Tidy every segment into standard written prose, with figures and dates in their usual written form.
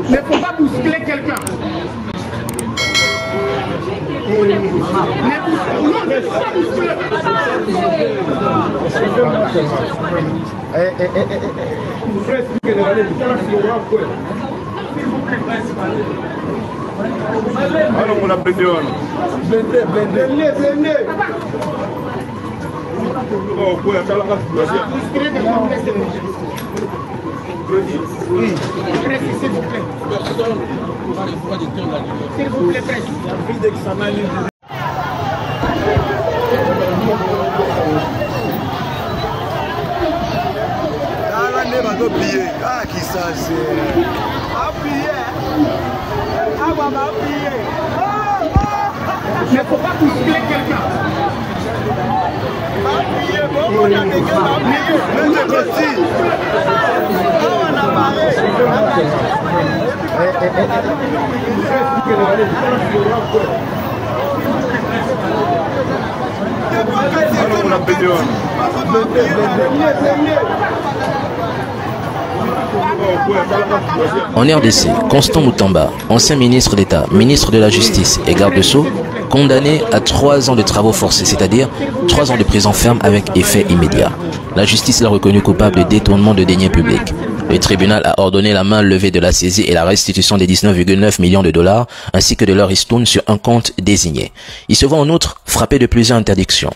ne faut pas bousculer quelqu'un. Alors on a blindé. Oh, quoi, ça l'a oui. S'il vous plaît. S'il vous plaît, presse. Ah, qui ça c'est? Il ne faut pas bousculer quelqu'un. Alors on a blindé. En RDC, Constant Moutamba, ancien ministre d'État, ministre de la Justice et garde-sceaux, condamné à 3 ans de travaux forcés, c'est-à-dire 3 ans de prison ferme avec effet immédiat. La justice l'a reconnu coupable de détournement de deniers publics. Le tribunal a ordonné la main levée de la saisie et la restitution des 19,9 millions de dollars ainsi que de leur ristourne sur un compte désigné. Il se voit en outre frappé de plusieurs interdictions.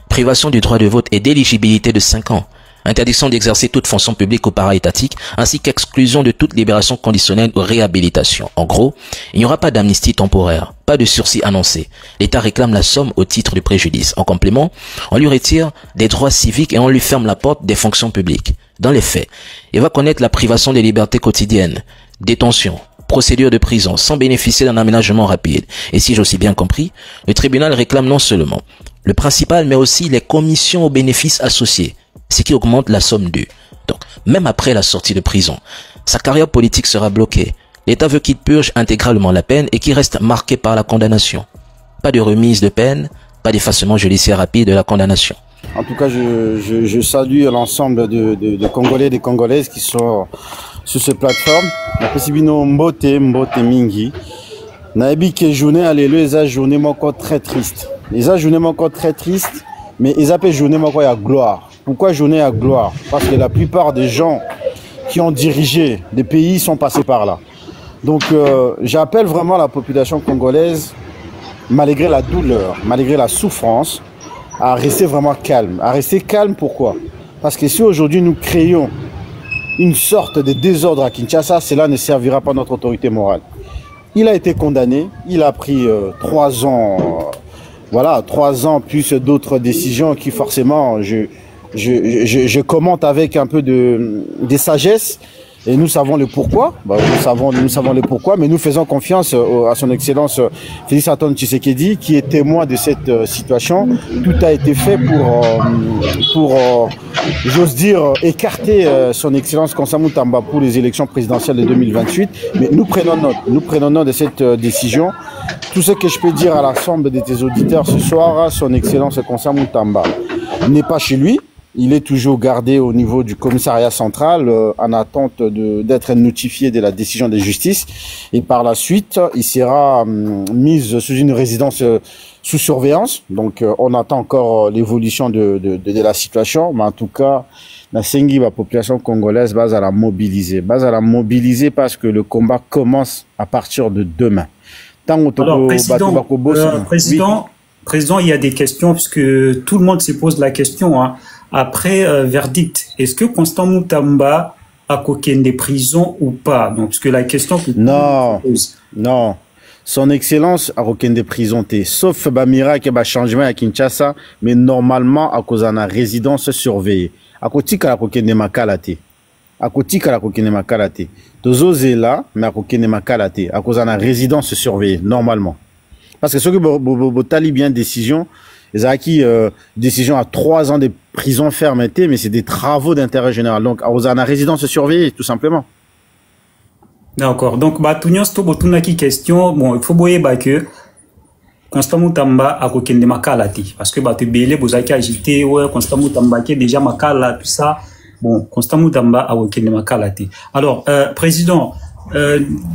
Privation du droit de vote et d'éligibilité de 5 ans. Interdiction d'exercer toute fonction publique ou para-étatique, ainsi qu'exclusion de toute libération conditionnelle ou réhabilitation. En gros, il n'y aura pas d'amnistie temporaire, pas de sursis annoncé. L'État réclame la somme au titre du préjudice. En complément, on lui retire des droits civiques et on lui ferme la porte des fonctions publiques. Dans les faits, il va connaître la privation des libertés quotidiennes, détention, procédure de prison, sans bénéficier d'un aménagement rapide. Et si j'ai aussi bien compris, le tribunal réclame non seulement le principal, mais aussi les commissions aux bénéfices associés, ce qui augmente la somme due. Donc, même après la sortie de prison, sa carrière politique sera bloquée. L'État veut qu'il purge intégralement la peine et qu'il reste marqué par la condamnation. Pas de remise de peine, pas d'effacement judiciaire rapide de la condamnation. En tout cas, je salue l'ensemble de Congolais et des Congolaises qui sont sur cette plateforme. La possibilité mbote mingi. Naebi que journée alléluia, les journée encore très triste. Les journée encore très triste, mais ils appellent journée encore à gloire. Pourquoi journée à gloire? Parce que la plupart des gens qui ont dirigé des pays sont passés par là. Donc j'appelle vraiment la population congolaise, malgré la douleur, malgré la souffrance, à rester vraiment calme. À rester calme, pourquoi? Parce que si aujourd'hui nous créons une sorte de désordre à Kinshasa, cela ne servira pas notre autorité morale. Il a été condamné, il a pris 3 ans, voilà, 3 ans plus d'autres décisions qui forcément, je commente avec un peu de sagesse. Et nous savons le pourquoi, nous savons le pourquoi, mais nous faisons confiance à son excellence Félix Antoine Tshisekedi qui est témoin de cette situation. Tout a été fait pour j'ose dire, écarter son excellence Constant Moutamba pour les élections présidentielles de 2028. Mais nous prenons note de cette décision. Tout ce que je peux dire à l'ensemble de tes auditeurs ce soir, son excellence Constant Moutamba n'est pas chez lui. Il est toujours gardé au niveau du commissariat central en attente d'être notifié de la décision de justice. Et par la suite, il sera mis sous une résidence sous surveillance. Donc, on attend encore l'évolution de la situation. Mais en tout cas, la population congolaise va à la mobiliser. Parce que le combat commence à partir de demain. Alors, président, il y a des questions puisque tout le monde se pose la question, hein. Après verdict, est-ce que Constant Moutamba a coqué des prisons ou pas? Donc, parce que la question que non. Son excellence a coqué des prisons, sauf Bamira qui a changement à Kinshasa, mais normalement à cause de la résidence surveillée. À côté de la coqué de Makalate. À côté de la coqué de Makalate. Tozo là, mais à côté de Makalate. À cause de la résidence surveillée, normalement. Parce que ce que Botali bien décision, ils ont acquis décision à 3 ans de prison fermeté, mais c'est des travaux d'intérêt général. Donc, on a résidence surveillée, tout simplement. D'accord. Donc, une question. Bon, il faut voir que Constant Moutamba a coquin de Makalati. Parce que, tu belé, vous avez agité, ouais, Constant Moutamba qui est déjà Makala, tout ça. Bon, Constant Moutamba a coquin de Makalati. Alors, président,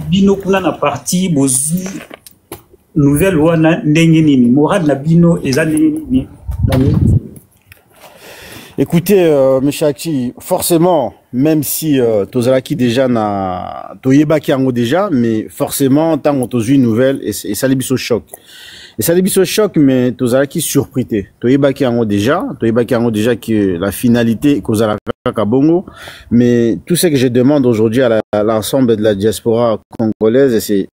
bino kuna na parti bozu nouvelle wana ndenge nini morale na bino eza ndenge nini. Écoutez, Meshaki, forcément, même si Tozalaki déjà na Toyebaki ango déjà, mais forcément, tant qu'on tozu une nouvelle, et ça les bis au choc. Et ça les bis au choc, mais Tozalaki surprité. Toyebaki ango déjà que la finalité Kozalaka Kabongo, mais tout ce que je demande aujourd'hui à l'ensemble de la diaspora congolaise, c'est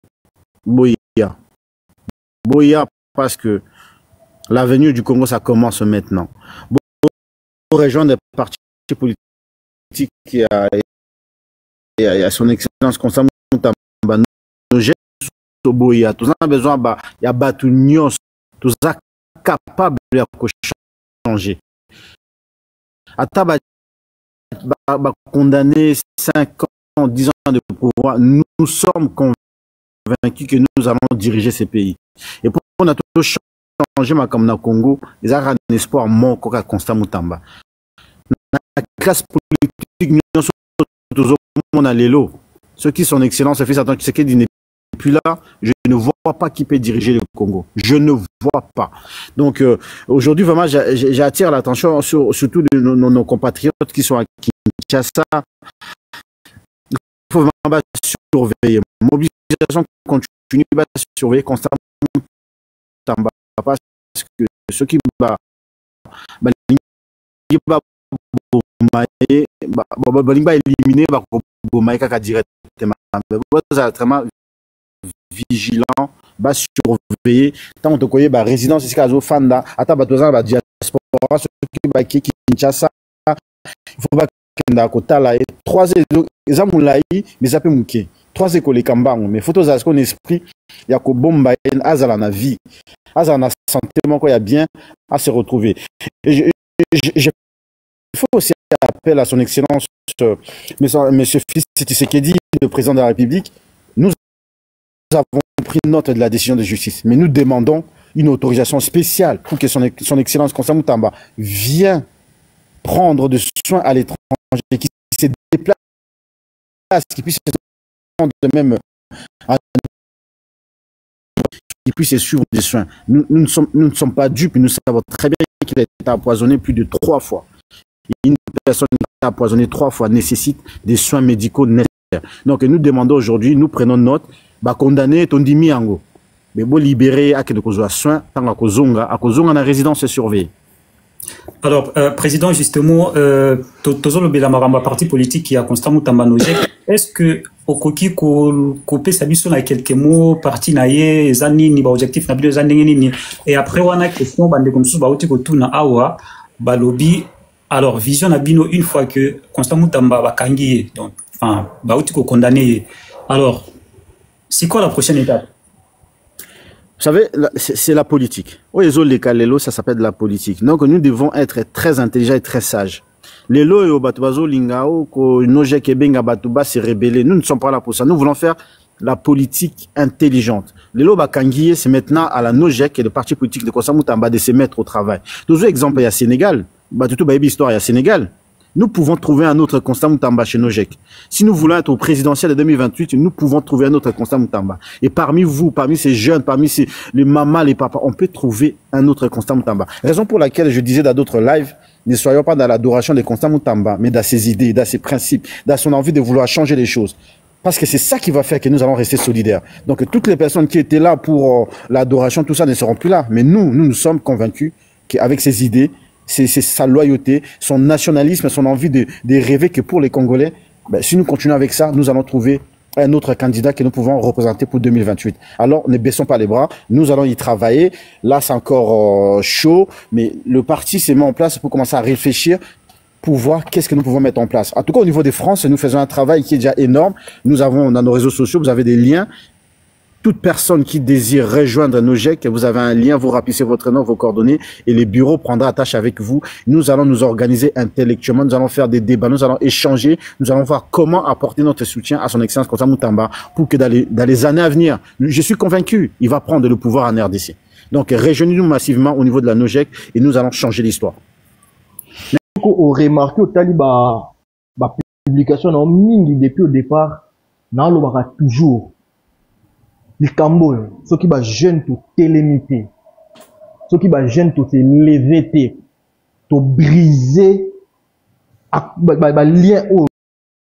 Boya. Boya, parce que l'avenir du Congo, ça commence maintenant. Rejoindre des partis politiques qui a son excellence Constant Mutamba nos jeunes Boya tous a besoin il y a battu nyos tous a capable de changer ata ba condamner 5 ans 10 ans de pouvoir. Nous sommes convaincus que nous allons diriger ces pays et pour on a toujours changer ma comme na Congo ils ont un espoir mon koka Constant Mutamba la classe politique nous a l'élo ceux qui sont excellents ce fils attend ce qui n'est plus là, je ne vois pas qui peut diriger le Congo, je ne vois pas. Donc aujourd'hui vraiment j'attire l'attention surtout de nos compatriotes qui sont à Kinshasa. Il faut vraiment surveiller, mobilisation continue, surveiller constamment parce que ceux qui éliminer directement vigilant, surveiller tant que tu as résidence ici à Fanda, à ta diaspora, ceux qui Kinshasa, il faut pas qu'il y ait 3 écoles Kambango, mais photos à son esprit, il y a que bomba azala na vie, azala na santé, il y a bien à se retrouver. Il faut aussi appeler à son excellence, monsieur Fils Tshisekedi, le président de la République. Nous avons pris note de la décision de justice, mais nous demandons une autorisation spéciale pour que son excellence Constant Mutamba vienne prendre de soins à l'étranger, qui se déplace, qui puisse se prendre même, qui puisse suivre des soins. Nous ne sommes pas dupes, nous savons très bien qu'il a été empoisonné plus de 3 fois. Une personne qui a été empoisonnée 3 fois nécessite des soins médicaux nécessaires. Donc nous demandons aujourd'hui, nous prenons note, condamner Tondimi Ango, mais libérer à quelques soins, tant à Kozonga na résidence surveillée. Alors, président, justement, Tozolo Belamaramba, parti politique qui a Constant Mutamba Nojek, est-ce que Okoki Kopé Sabiso na quelques mots, parti naye, zani ni ba objectif na bilo zani ni et après on a question bande comme ça, baouti kotuna awa, balobi, alors vision na bino une fois que Constant Mutamba va kangiye, donc, enfin, baouti ko condamné, alors, c'est quoi la prochaine étape? Vous savez, c'est la politique. Ça s'appelle de la politique. Donc, nous devons être très intelligents et très sages. Les lois et au batubazo lingao, ko noje kebenga batuba se rebeller. Nous ne sommes pas là pour ça. Nous voulons faire la politique intelligente. Les lois bakangiye, c'est maintenant à la Nojek et le parti politique de Constant Mutamba de se mettre au travail. Toujours exemple, il y a Sénégal. Batutu baïbi histoire, il y a Sénégal. Nous pouvons trouver un autre Constant Mutamba chez Nojek. Si nous voulons être au présidentiel de 2028, nous pouvons trouver un autre Constant Mutamba. Et parmi vous, parmi ces jeunes, parmi les mamans, les papas, on peut trouver un autre Constant Mutamba. Raison pour laquelle je disais dans d'autres lives, ne soyons pas dans l'adoration de Constant Mutamba, mais dans ses idées, dans ses principes, dans son envie de vouloir changer les choses. Parce que c'est ça qui va faire que nous allons rester solidaires. Donc toutes les personnes qui étaient là pour l'adoration, tout ça ne seront plus là. Mais nous sommes convaincus qu'avec ces idées, c'est sa loyauté, son nationalisme, son envie de rêver que pour les Congolais, si nous continuons avec ça, nous allons trouver un autre candidat que nous pouvons représenter pour 2028. Alors, ne baissons pas les bras, nous allons y travailler. Là, c'est encore chaud, mais le parti s'est mis en place pour commencer à réfléchir, pour voir qu'est-ce que nous pouvons mettre en place. En tout cas, au niveau de France, nous faisons un travail qui est déjà énorme. Nous avons dans nos réseaux sociaux, vous avez des liens. Toute personne qui désire rejoindre Nojek, vous avez un lien, vous remplissez votre nom, vos coordonnées et les bureaux prendront attache avec vous. Nous allons nous organiser intellectuellement, nous allons faire des débats, nous allons échanger, nous allons voir comment apporter notre soutien à son excellence Constant Mutamba pour que dans les années à venir, je suis convaincu, il va prendre le pouvoir en RDC. Donc rejoignez-nous massivement au niveau de la Nojek et nous allons changer l'histoire. On remarque au Taliban, publication en mingi depuis au départ. na lobaka toujours likambo ceux qui ba jeune to télémité ceux qui ba jeune to se lever to briser ba lien au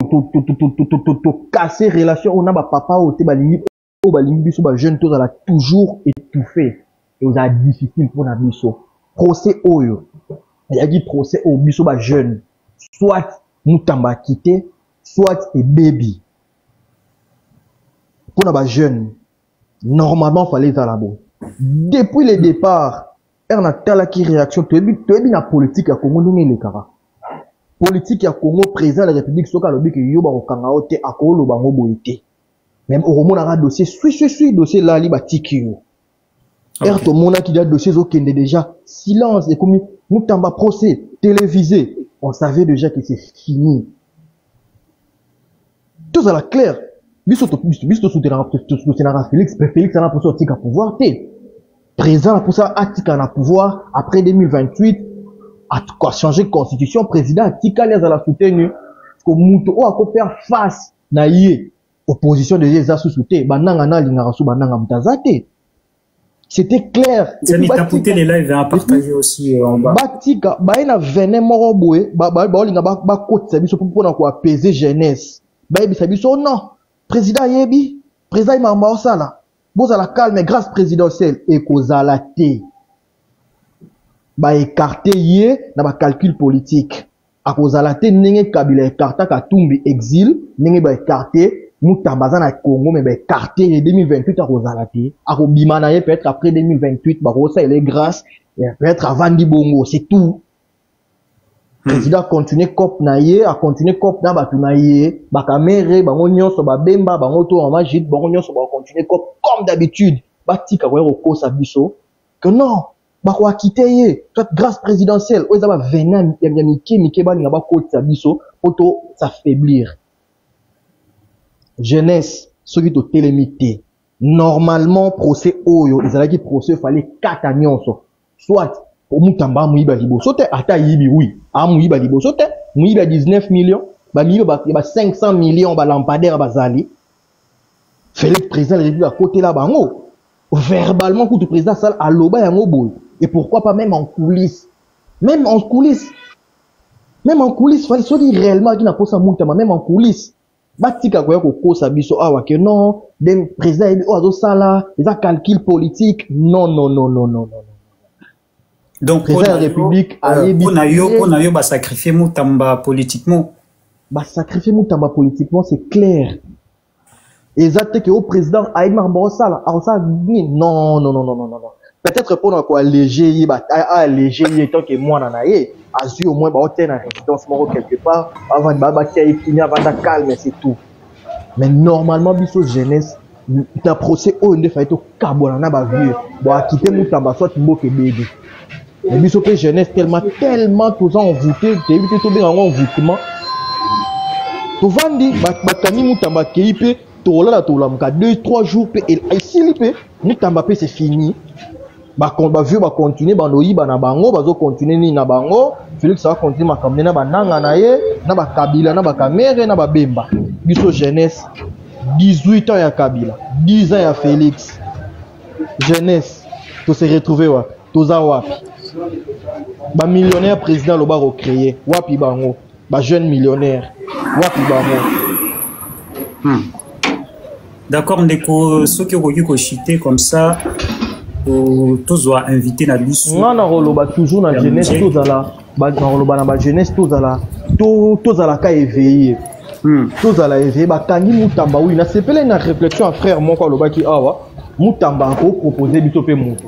to casser relation on a ba papa o te ba lingi o ba lingi biso ba jeune to la toujours étouffé et on a difficile pour na biso procès oyo il a dit procès au biso ba jeune soit mutamba quitté soit et baby pour na ba jeune normalement fallait ça là-bas depuis le départ on a telle qui réaction tu es bien politique à Congo ndenge le kara politique ya Congo président de la République soka lobi ke yo ba kokanga ote akolo bango boité même au moment na dossier suis dossier là li ba tikio er to mona qui a dossier zo kende déjà silence et comme mutamba procès télévisé on savait déjà que c'est fini tout à la claire biso soutenir Félix a pour sortir à pouvoir té président pour ça atika na pouvoir après 2028 a quoi changer constitution président atika les à la soutenir comme muto o a faire face na yé opposition de les sous-souté bananga na lingara sou bananga mutazate c'était clair et puis tapoter les lives à partager aussi en bas batika ba ina venin moro boye ba linga ba côté biso pour na ko apaiser jeunesse ba yebi biso non président yebi président imamba osala boza la calme grâce présidentielle et kozala té ba écarter yé na ba calcul politique a kozala té ndenge Kabila écarta Katumbi exil ndenge ba écarter Mutamba na Congo mais ba écarter 2028 a kozala té a kobima na ye peut-être après 2028 ba kosa il est grâce et peut-être avant di bongo c'est tout. Président continue cop na ye a continuer cop na batu na ye ba kamere bango nyonso ba bemba bango to en magite bango nyonso ba continuer cop comme d'habitude ba tika ko kosa biso que non ba ko quitter ye toute grâce présidentielle o za ba venant ya mike ba nga ba kotsa biso auto s'affaiblir jeunesse ceux qui to télémité normalement procès oyo ezalaki procès fallait 4 nyonso soit pour mutamba muiba liboso te ata yibi oui a muiba liboso te muiba 19 millions ba miyo ba 500 millions ba lampadaire bazali Félix président république à côté là bango verbalement coup du président sal aloba yango boy et pourquoi pas même en coulisses fallait se dire réellement qui n'a pas ça mutamba même en coulisses batika ko yako kosa biso awa que non dem président o azo sala les calcul politique non donc président de la République on a yo ba sacrifier mutamba politiquement c'est clair exact que au président Aïdmar Borossala non peut-être pour quoi alléger tant que moi nanaye azu au moins ba hôtel en résidence moro quelque part avant baba qui a fini avant de calme c'est tout mais normalement biso jeunesse ta procès au ne fait to kabona na ba vieux bo quitter mutamba soit mboke bébé mais biso que jeunesse tellement tous envoûté d'éviter to bien envoûtement to vandi ba kani mutamba keipe to la mka 2-3 jours et ici lipe mutamba pe c'est fini ba vieux ba continuer ba noyiba na bango bazo continuer ni na bango Félix va continuer makamne na bananga na ye na ba Kabila na ba Kamere na ba Bemba biso jeunesse 18 ans ya Kabila 10 ans ya Félix jeunesse to se retrouver wa toza wapi ba millionnaire président loba recréer wapi bango ba jeune millionnaire wapi bango d'accord ndeko soki okoki ko chiter comme ça tous doit inviter na biso on roloba toujours na jeunesse tozala ba roloba na ba jeunesse tozala ka éveillé tozala éveillé ba kangi mutamba oui na sepele na réflexion à frère mon ko loba ki awa mutamba ko proposer biso pe mutu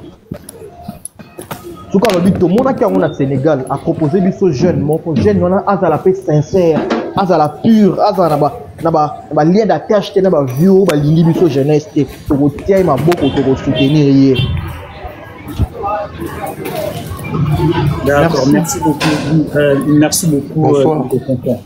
soka lobi to mona ki on a Sénégal a proposer biso jeune mon jeune on a azala pe sincère azala pur azala na ba lien d'attache te na ba vieux ba lingi biso jeunesse te to ko tiens ma boko to ko soutenir hier. D'accord, merci beaucoup. Merci beaucoup.